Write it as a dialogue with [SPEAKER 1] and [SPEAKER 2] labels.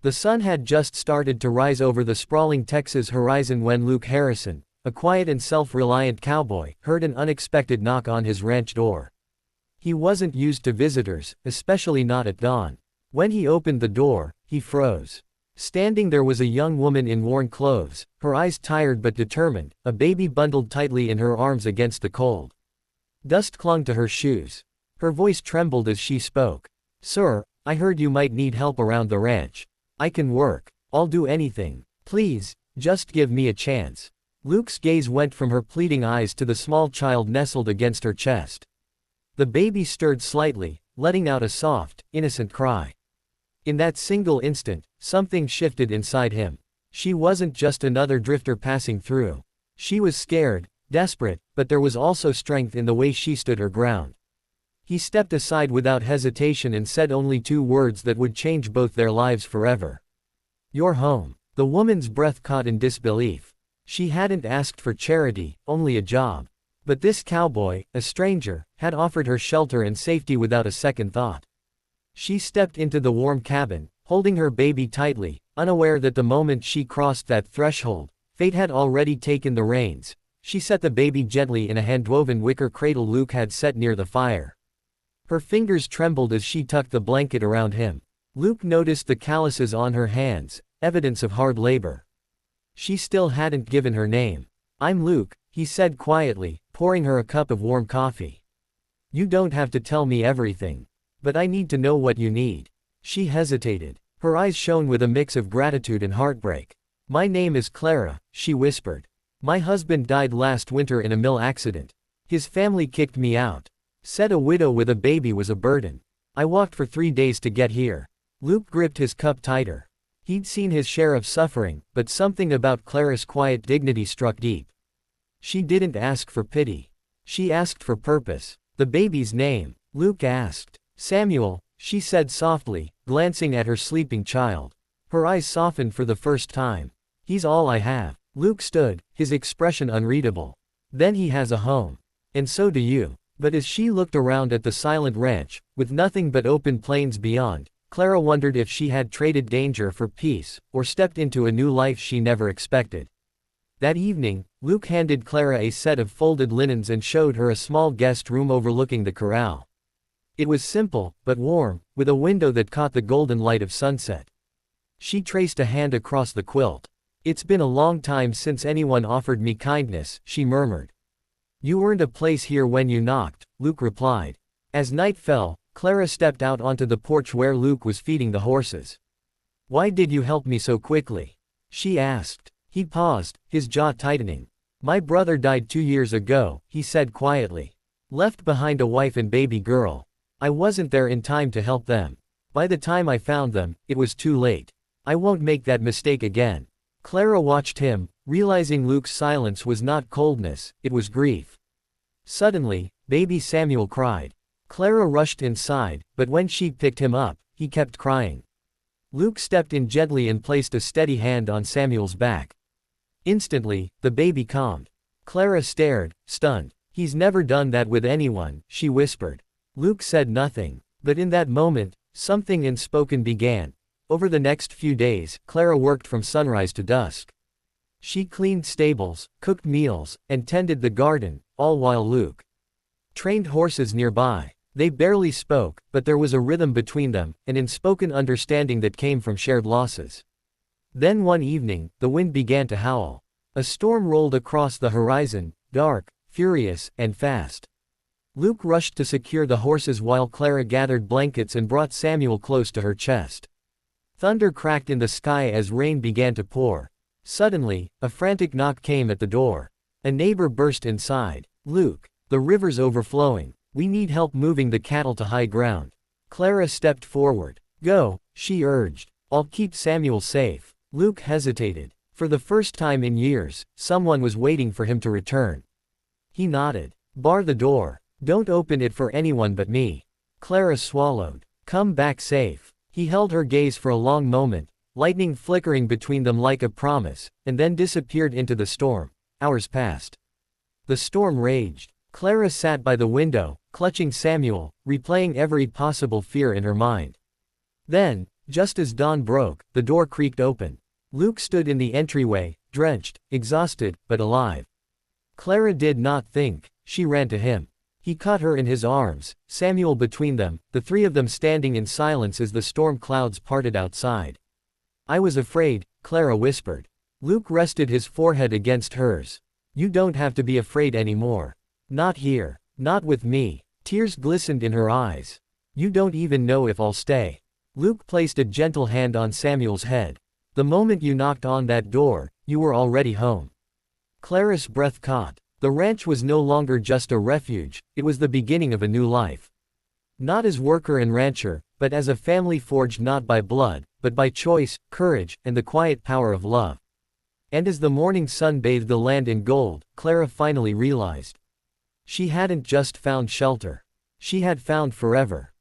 [SPEAKER 1] The sun had just started to rise over the sprawling Texas horizon when Luke Harrison, a quiet and self-reliant cowboy, heard an unexpected knock on his ranch door. He wasn't used to visitors, especially not at dawn. When he opened the door, he froze. Standing there was a young woman in worn clothes, her eyes tired but determined, a baby bundled tightly in her arms against the cold. Dust clung to her shoes. Her voice trembled as she spoke. "Sir, I heard you might need help around the ranch. I can work. I'll do anything. Please, just give me a chance." Luke's gaze went from her pleading eyes to the small child nestled against her chest. The baby stirred slightly, letting out a soft, innocent cry. In that single instant, something shifted inside him. She wasn't just another drifter passing through. She was scared, desperate, but there was also strength in the way she stood her ground. He stepped aside without hesitation and said only 2 words that would change both their lives forever. "You're home." The woman's breath caught in disbelief. She hadn't asked for charity, only a job. But this cowboy, a stranger, had offered her shelter and safety without a second thought. She stepped into the warm cabin, holding her baby tightly, unaware that the moment she crossed that threshold, fate had already taken the reins. She set the baby gently in a hand-woven wicker cradle Luke had set near the fire. Her fingers trembled as she tucked the blanket around him. Luke noticed the calluses on her hands, evidence of hard labor. She still hadn't given her name. "I'm Luke," he said quietly, pouring her a cup of warm coffee. "You don't have to tell me everything. But I need to know what you need." She hesitated. Her eyes shone with a mix of gratitude and heartbreak. "My name is Clara," she whispered. "My husband died last winter in a mill accident. His family kicked me out. Said a widow with a baby was a burden. I walked for 3 days to get here." Luke gripped his cup tighter. He'd seen his share of suffering, but something about Clara's quiet dignity struck deep. She didn't ask for pity. She asked for purpose. "The baby's name?" Luke asked. "Samuel," she said softly, glancing at her sleeping child. Her eyes softened for the first time. "He's all I have." Luke stood, his expression unreadable. "Then he has a home. And so do you." But as she looked around at the silent ranch, with nothing but open plains beyond, Clara wondered if she had traded danger for peace, or stepped into a new life she never expected. That evening, Luke handed Clara a set of folded linens and showed her a small guest room overlooking the corral. It was simple, but warm, with a window that caught the golden light of sunset. She traced a hand across the quilt. "It's been a long time since anyone offered me kindness," she murmured. "You earned a place here when you knocked," Luke replied. As night fell, Clara stepped out onto the porch where Luke was feeding the horses. "Why did you help me so quickly?" she asked. He paused, his jaw tightening. "My brother died 2 years ago," he said quietly. "Left behind a wife and baby girl. I wasn't there in time to help them. By the time I found them, it was too late. I won't make that mistake again." Clara watched him, realizing Luke's silence was not coldness, it was grief. Suddenly, baby Samuel cried. Clara rushed inside, but when she picked him up, he kept crying. Luke stepped in gently and placed a steady hand on Samuel's back. Instantly, the baby calmed. Clara stared, stunned. "He's never done that with anyone," she whispered. Luke said nothing, but in that moment, something unspoken began. Over the next few days, Clara worked from sunrise to dusk. She cleaned stables, cooked meals, and tended the garden, all while Luke trained horses nearby. They barely spoke, but there was a rhythm between them, an unspoken understanding that came from shared losses. Then one evening, the wind began to howl. A storm rolled across the horizon, dark, furious, and fast. Luke rushed to secure the horses while Clara gathered blankets and brought Samuel close to her chest. Thunder cracked in the sky as rain began to pour. Suddenly, a frantic knock came at the door. A neighbor burst inside. "Luke, the river's overflowing. We need help moving the cattle to high ground." Clara stepped forward. "Go," she urged. "I'll keep Samuel safe." Luke hesitated. For the first time in years, someone was waiting for him to return. He nodded. "Bar the door. Don't open it for anyone but me." Clara swallowed. "Come back safe." He held her gaze for a long moment, lightning flickering between them like a promise, and then disappeared into the storm. Hours passed. The storm raged. Clara sat by the window, clutching Samuel, replaying every possible fear in her mind. Then, Just as dawn broke, the door creaked open. Luke stood in the entryway, drenched, exhausted, but alive. Clara did not think. She ran to him. He caught her in his arms, Samuel between them, the three of them standing in silence as the storm clouds parted outside. "I was afraid," Clara whispered. Luke rested his forehead against hers. "You don't have to be afraid anymore. Not here. Not with me." Tears glistened in her eyes. "You don't even know if I'll stay." Luke placed a gentle hand on Samuel's head. "The moment you knocked on that door, you were already home." Clara's breath caught. The ranch was no longer just a refuge, it was the beginning of a new life. Not as worker and rancher, but as a family forged not by blood, but by choice, courage, and the quiet power of love. And as the morning sun bathed the land in gold, Clara finally realized. She hadn't just found shelter. She had found forever.